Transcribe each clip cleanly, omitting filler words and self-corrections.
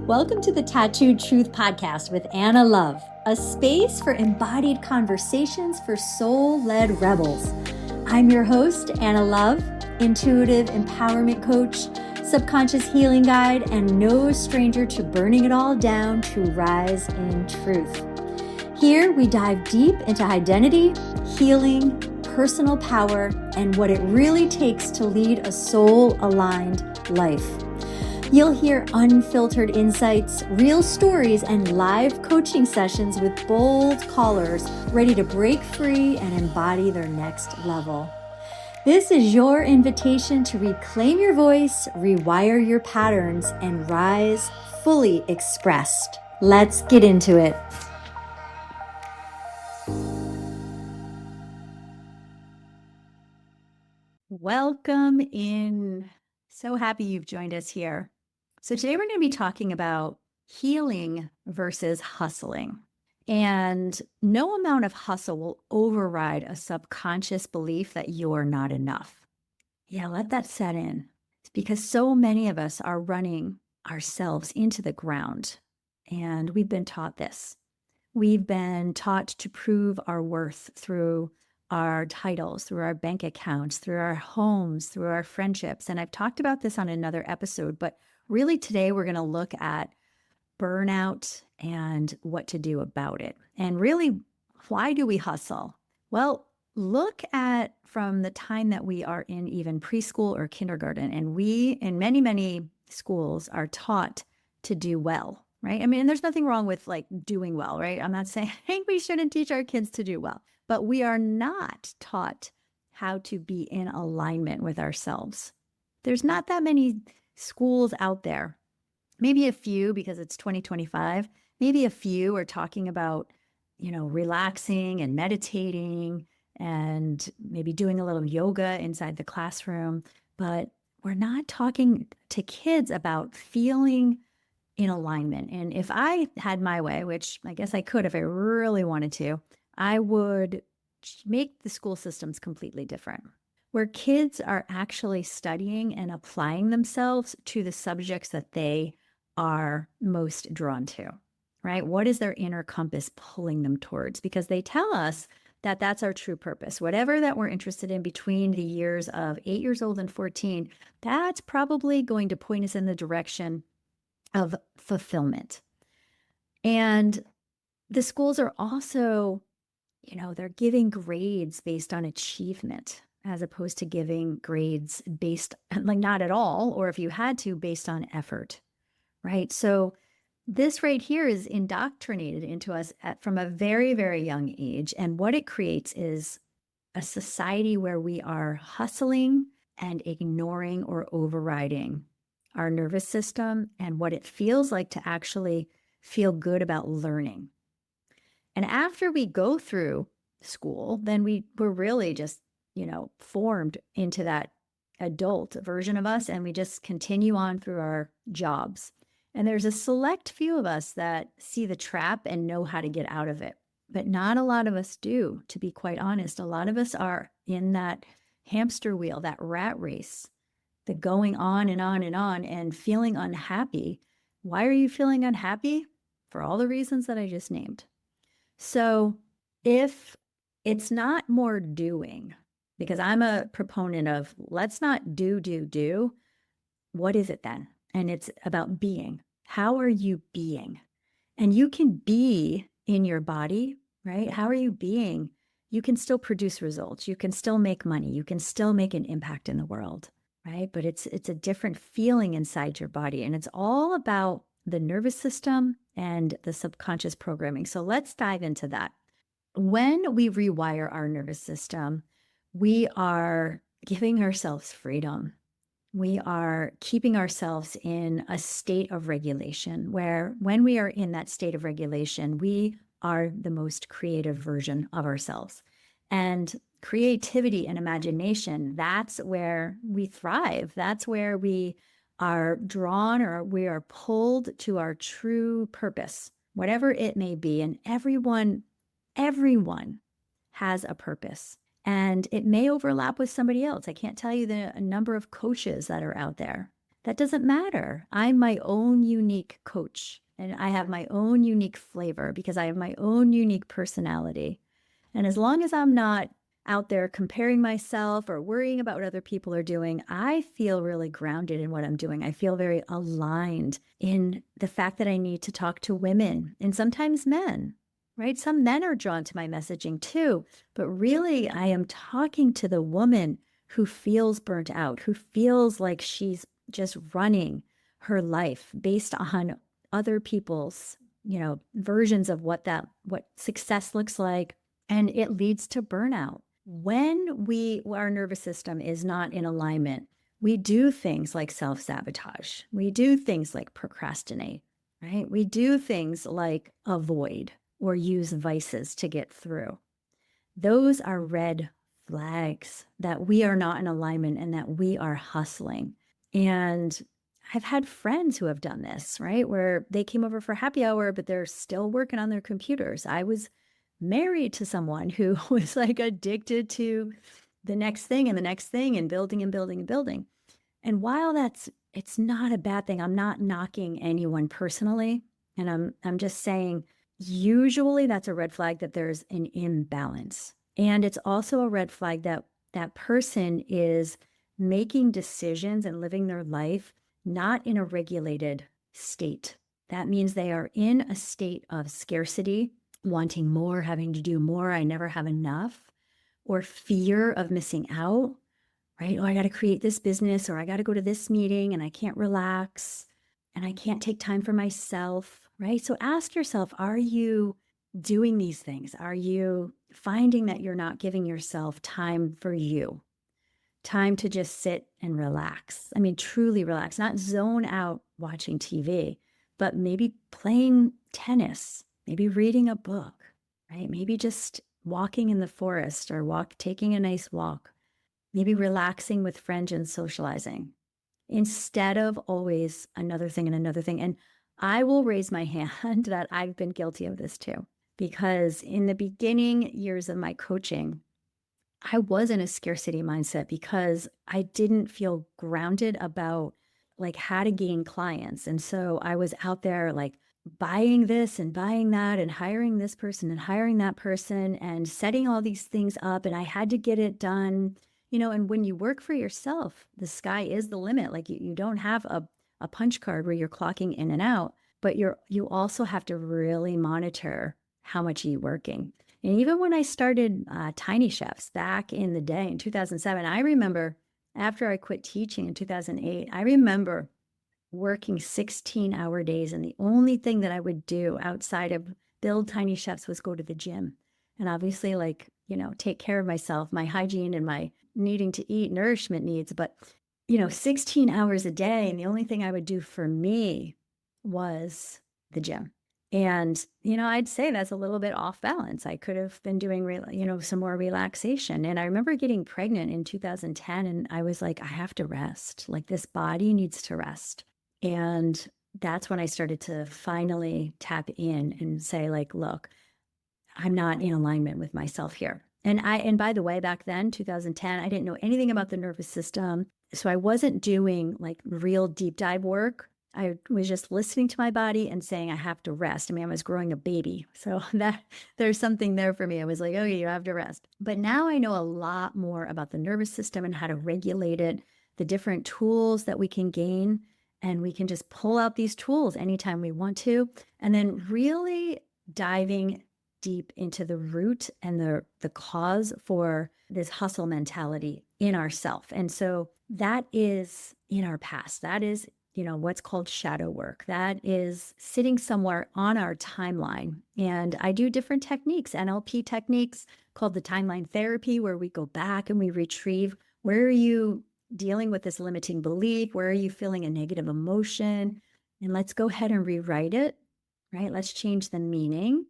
Welcome to the Tattooed Truth Podcast with Anna Love, a space for embodied conversations for soul-led rebels. I'm your host, Anna Love, intuitive empowerment coach, subconscious healing guide, and no stranger to burning it all down to rise in truth. Here we dive deep into identity, healing, personal power, and what it really takes to lead a soul-aligned life. You'll hear unfiltered insights, real stories, and live coaching sessions with bold callers ready to break free and embody their next level. This is your invitation to reclaim your voice, rewire your patterns, and rise fully expressed. Let's get into it. Welcome in. So happy you've joined us here. So today we're going to be talking about healing versus hustling. And no amount of hustle will override a subconscious belief that you're not enough. Yeah, let that set in. It's because so many of us are running ourselves into the ground. And we've been taught this. We've been taught to prove our worth through our titles, through our bank accounts, through our homes, through our friendships. And I've talked about this on another episode, but really today we're going to look at burnout and what to do about it. And really, why do we hustle? Well, look at from the time that we are in even preschool or kindergarten, and we in many, many schools are taught to do well, right? I mean, and there's nothing wrong with like doing well, right? I'm not saying we shouldn't teach our kids to do well, but we are not taught how to be in alignment with ourselves. There's not that many schools out there, maybe a few because it's 2025, maybe a few are talking about, relaxing and meditating and maybe doing a little yoga inside the classroom, but we're not talking to kids about feeling in alignment. And if I had my way, which I guess I could if I really wanted to, I would make the school systems completely different, where kids are actually studying and applying themselves to the subjects that they are most drawn to, right? What is their inner compass pulling them towards? Because they tell us that that's our true purpose. Whatever that we're interested in between the years of 8 years old and 14, that's probably going to point us in the direction of fulfillment. And the schools are also, they're giving grades based on achievement as opposed to giving grades based, like not at all, or if you had to, based on effort, right? So this right here is indoctrinated into us from a very, very young age. And what it creates is a society where we are hustling and ignoring or overriding our nervous system and what it feels like to actually feel good about learning. And after we go through school, then we're really just, formed into that adult version of us, and we just continue on through our jobs. And there's a select few of us that see the trap and know how to get out of it. But not a lot of us do, to be quite honest. A lot of us are in that hamster wheel, that rat race, the going on and on and on and feeling unhappy. Why are you feeling unhappy? For all the reasons that I just named. So if it's not more doing, because I'm a proponent of let's not do, what is it then? And it's about being. How are you being? And you can be in your body, right? How are you being? You can still produce results. You can still make money. You can still make an impact in the world, right? But it's a different feeling inside your body. And it's all about the nervous system and the subconscious programming. So let's dive into that. When we rewire our nervous system, we are giving ourselves freedom. We are keeping ourselves in a state of regulation where when we are in that state of regulation, we are the most creative version of ourselves. And creativity and imagination, that's where we thrive. That's where we are drawn or we are pulled to our true purpose, whatever it may be. And everyone has a purpose. And it may overlap with somebody else. I can't tell you the number of coaches that are out there That doesn't matter. I'm my own unique coach and I have my own unique flavor because I have my own unique personality. And as long as I'm not out there comparing myself or worrying about what other people are doing, I feel really grounded in what I'm doing. I feel very aligned in the fact that I need to talk to women and sometimes men, right? Some men are drawn to my messaging too, but really I am talking to the woman who feels burnt out, who feels like she's just running her life based on other people's, versions of what success looks like. And it leads to burnout. When our nervous system is not in alignment, we do things like self-sabotage. We do things like procrastinate, right? We do things like avoid or use vices to get through. Those are red flags that we are not in alignment and that we are hustling. And I've had friends who have done this, right? Where they came over for happy hour, but they're still working on their computers. I was married to someone who was like addicted to the next thing and the next thing and building and building and building. And while it's not a bad thing, I'm not knocking anyone personally. And I'm just saying, usually that's a red flag that there's an imbalance. And it's also a red flag that that person is making decisions and living their life not in a regulated state. That means they are in a state of scarcity, wanting more, having to do more, I never have enough, or fear of missing out, right? Oh, I got to create this business, or I got to go to this meeting and I can't relax and I can't take time for myself, right? So ask yourself, are you doing these things? Are you finding that you're not giving yourself time for you? Time to just sit and relax. I mean, truly relax, not zone out watching TV, but maybe playing tennis, maybe reading a book, right? Maybe just walking in the forest or taking a nice walk, maybe relaxing with friends and socializing instead of always another thing and another thing. And I will raise my hand that I've been guilty of this too, because in the beginning years of my coaching, I was in a scarcity mindset because I didn't feel grounded about like how to gain clients. And so I was out there like buying this and buying that and hiring this person and hiring that person and setting all these things up. And I had to get it done, and when you work for yourself, the sky is the limit. Like you don't have a punch card where you're clocking in and out, but you also have to really monitor how much you're working. And even when I started Tiny Chefs back in the day in 2007, I remember after I quit teaching in 2008, I remember working 16-hour days. And the only thing that I would do outside of build Tiny Chefs was go to the gym. And obviously, take care of myself, my hygiene and my needing to eat nourishment needs. But, 16 hours a day. And the only thing I would do for me was the gym. And, I'd say that's a little bit off balance. I could have been doing, some more relaxation. And I remember getting pregnant in 2010 and I was like, I have to rest. Like this body needs to rest. And that's when I started to finally tap in and say like, look, I'm not in alignment with myself here. And by the way, back then, 2010, I didn't know anything about the nervous system. So I wasn't doing like real deep dive work. I was just listening to my body and saying, I have to rest. I mean, I was growing a baby. So that there's something there for me. I was like, okay, you have to rest. But now I know a lot more about the nervous system and how to regulate it, the different tools that we can gain. And we can just pull out these tools anytime we want to. And then really diving deep into the root and the cause for this hustle mentality in ourself. And so that is in our past. That is what's called shadow work. That is sitting somewhere on our timeline. And I do different techniques, NLP techniques called the timeline therapy, where we go back and we retrieve, where are you dealing with this limiting belief? Where are you feeling a negative emotion? And let's go ahead and rewrite it, right? Let's change the meaning.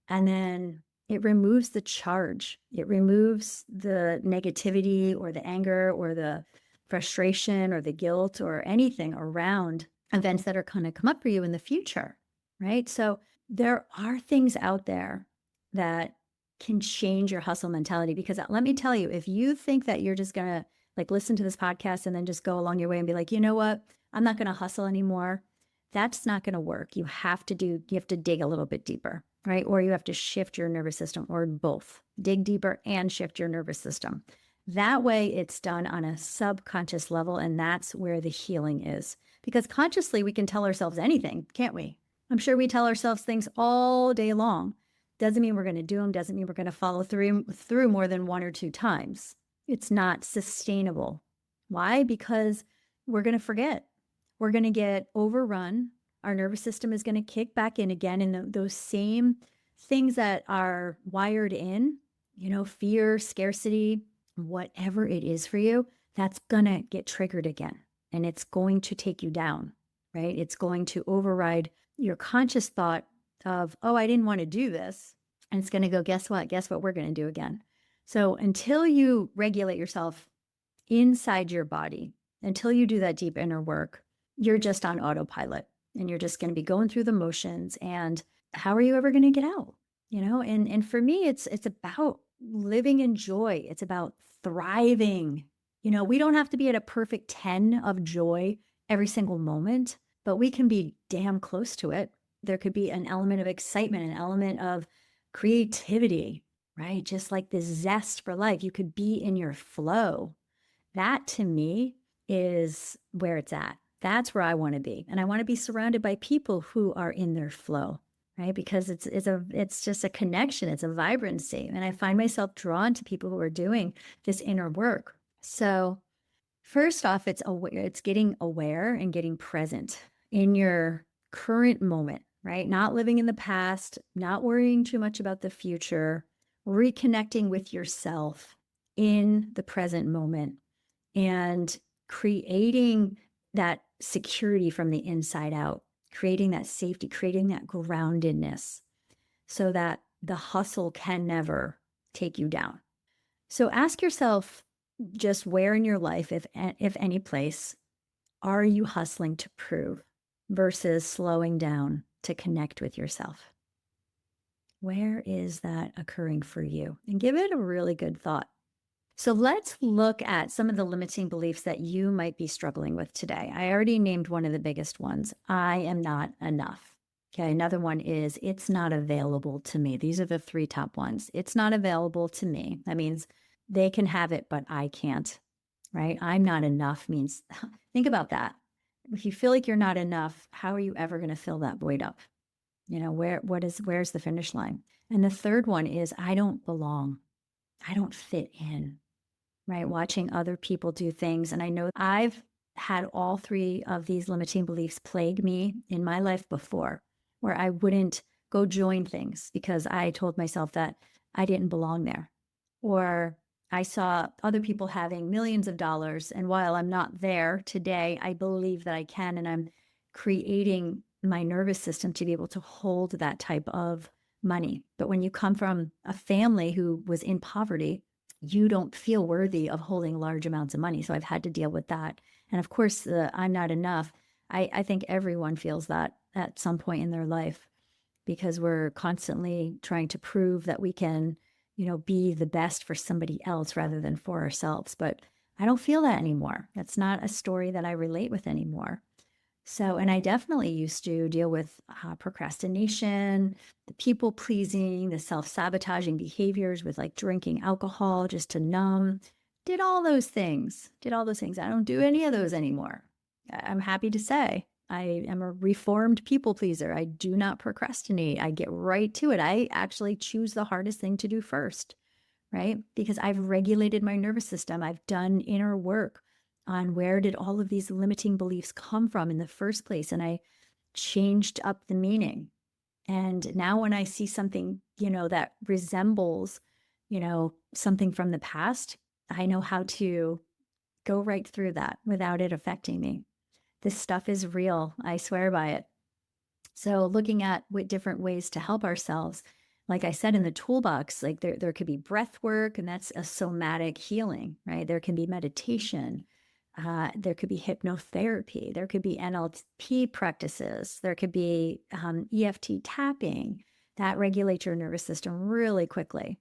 And then it removes the charge. It removes the negativity or the anger or the frustration or the guilt or anything around events that are going to come up for you in the future, right? So there are things out there that can change your hustle mentality, because let me tell you, if you think that you're just going to like listen to this podcast and then just go along your way and be like, you know what, I'm not going to hustle anymore. That's not going to work. You have to dig a little bit deeper, right? Or you have to shift your nervous system, or both. Dig deeper and shift your nervous system. That way it's done on a subconscious level, and that's where the healing is. Because consciously we can tell ourselves anything, can't we? I'm sure we tell ourselves things all day long. Doesn't mean we're going to do them, doesn't mean we're going to follow through more than 1 or 2 times. It's not sustainable. Why? Because we're going to forget. We're going to get overrun. Our nervous system is going to kick back in again, and those same things that are wired in, fear, scarcity, whatever it is for you, that's going to get triggered again, and it's going to take you down, right? It's going to override your conscious thought of, oh, I didn't want to do this. And it's going to go, guess what? Guess what we're going to do again. So until you regulate yourself inside your body, until you do that deep inner work, you're just on autopilot, and you're just going to be going through the motions. And how are you ever going to get out? And for me, it's about living in joy. It's about thriving. We don't have to be at a perfect 10 of joy every single moment, but we can be damn close to it. There could be an element of excitement, an element of creativity, right? Just like this zest for life. You could be in your flow. That to me is where it's at. That's where I want to be. And I want to be surrounded by people who are in their flow, right? Because it's just a connection. It's a vibrancy. And I find myself drawn to people who are doing this inner work. So first off, it's getting aware and getting present in your current moment, right? Not living in the past, not worrying too much about the future, reconnecting with yourself in the present moment, and creating that security from the inside out, creating that safety, creating that groundedness, so that the hustle can never take you down. So ask yourself, just where in your life, if any place, are you hustling to prove versus slowing down to connect with yourself? Where is that occurring for you? And give it a really good thought. So let's look at some of the limiting beliefs that you might be struggling with today. I already named one of the biggest ones. I am not enough. Okay, another one is, it's not available to me. These are the 3 top ones. It's not available to me. That means they can have it, but I can't, right? I'm not enough means, think about that. If you feel like you're not enough, how are you ever going to fill that void up? Where's the finish line? And the third one is, I don't belong. I don't fit in. Right? Watching other people do things. And I know I've had all 3 of these limiting beliefs plague me in my life before, where I wouldn't go join things because I told myself that I didn't belong there. Or I saw other people having millions of dollars. And while I'm not there today, I believe that I can. And I'm creating my nervous system to be able to hold that type of money. But when you come from a family who was in poverty, you don't feel worthy of holding large amounts of money. So I've had to deal with that. And of course, I'm not enough. I think everyone feels that at some point in their life, because we're constantly trying to prove that we can, be the best for somebody else rather than for ourselves. But I don't feel that anymore. That's not a story that I relate with anymore. So, and I definitely used to deal with procrastination, the people pleasing, the self-sabotaging behaviors with like drinking alcohol just to numb. Did all those things. I don't do any of those anymore. I'm happy to say I am a reformed people pleaser. I do not procrastinate. I get right to it. I actually choose the hardest thing to do first, right? Because I've regulated my nervous system. I've done inner work on where did all of these limiting beliefs come from in the first place. And I changed up the meaning. And now when I see something, that resembles, something from the past, I know how to go right through that without it affecting me. This stuff is real. I swear by it. So looking at what different ways to help ourselves, like I said in the toolbox, like there could be breath work, and that's a somatic healing, right? There can be meditation. There could be hypnotherapy. There could be NLP practices. There could be EFT tapping that regulates your nervous system really quickly.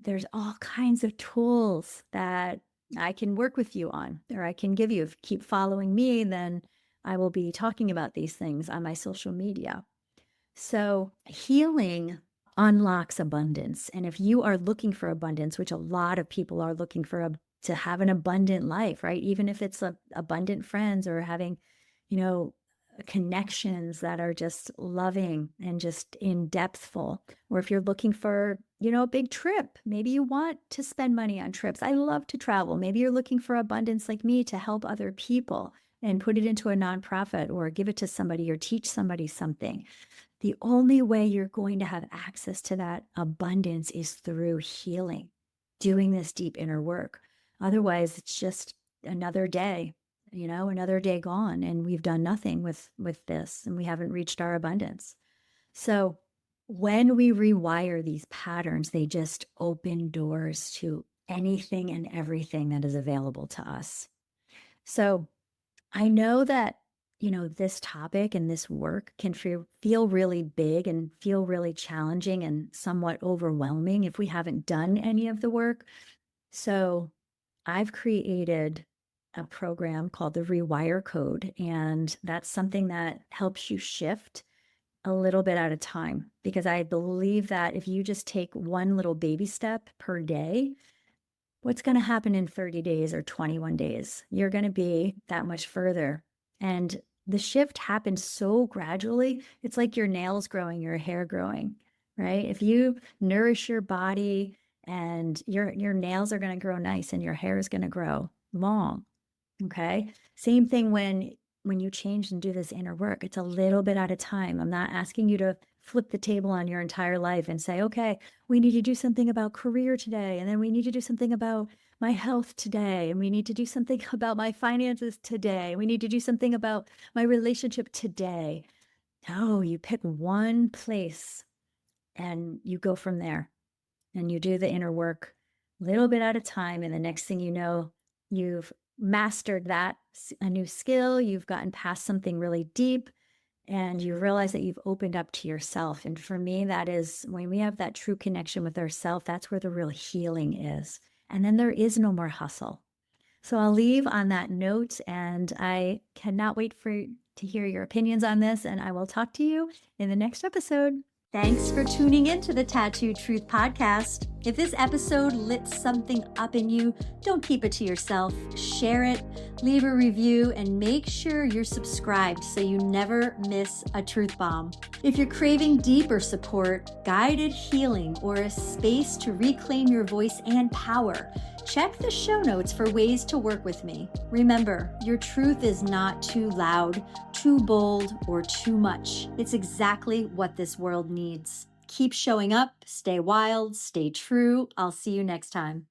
There's all kinds of tools that I can work with you on, or I can give you. If you keep following me, then I will be talking about these things on my social media. So, healing unlocks abundance. And if you are looking for abundance, which a lot of people are looking for to have an abundant life, right? Even if it's abundant friends or having, you know, connections that are just loving and just in depthful, or if you're looking for, a big trip, maybe you want to spend money on trips. I love to travel. Maybe you're looking for abundance like me to help other people and put it into a nonprofit or give it to somebody or teach somebody something. The only way you're going to have access to that abundance is through healing, doing this deep inner work. Otherwise, it's just another day, another day gone, and we've done nothing with this, and we haven't reached our abundance. So when we rewire these patterns, they just open doors to anything and everything that is available to us. So I know that, this topic and this work can feel really big and feel really challenging and somewhat overwhelming if we haven't done any of the work. So I've created a program called the Rewire Code, and that's something that helps you shift a little bit at a time, because I believe that if you just take one little baby step per day, what's going to happen in 30 days or 21 days? You're going to be that much further. And the shift happens so gradually. It's like your nails growing, your hair growing, right? If you nourish your body, and your nails are going to grow nice and your hair is going to grow long. Okay. Same thing when you change and do this inner work. It's a little bit at a time. I'm not asking you to flip the table on your entire life and say, okay, we need to do something about career today, and then we need to do something about my health today, and we need to do something about my finances today. We need to do something about my relationship today. No, you pick one place and you go from there, and you do the inner work a little bit at a time. And the next thing you know, you've mastered a new skill. You've gotten past something really deep, and you realize that you've opened up to yourself. And for me, that is when we have that true connection with ourselves, that's where the real healing is. And then there is no more hustle. So I'll leave on that note, and I cannot wait to hear your opinions on this, and I will talk to you in the next episode. Thanks for tuning in to the Tattooed Truth podcast. If this episode lit something up in you, don't keep it to yourself. Share it, leave a review, and make sure you're subscribed so you never miss a truth bomb. If you're craving deeper support, guided healing, or a space to reclaim your voice and power, check the show notes for ways to work with me. Remember, your truth is not too loud, too bold, or too much. It's exactly what this world needs. Keep showing up, stay wild, stay true. I'll see you next time.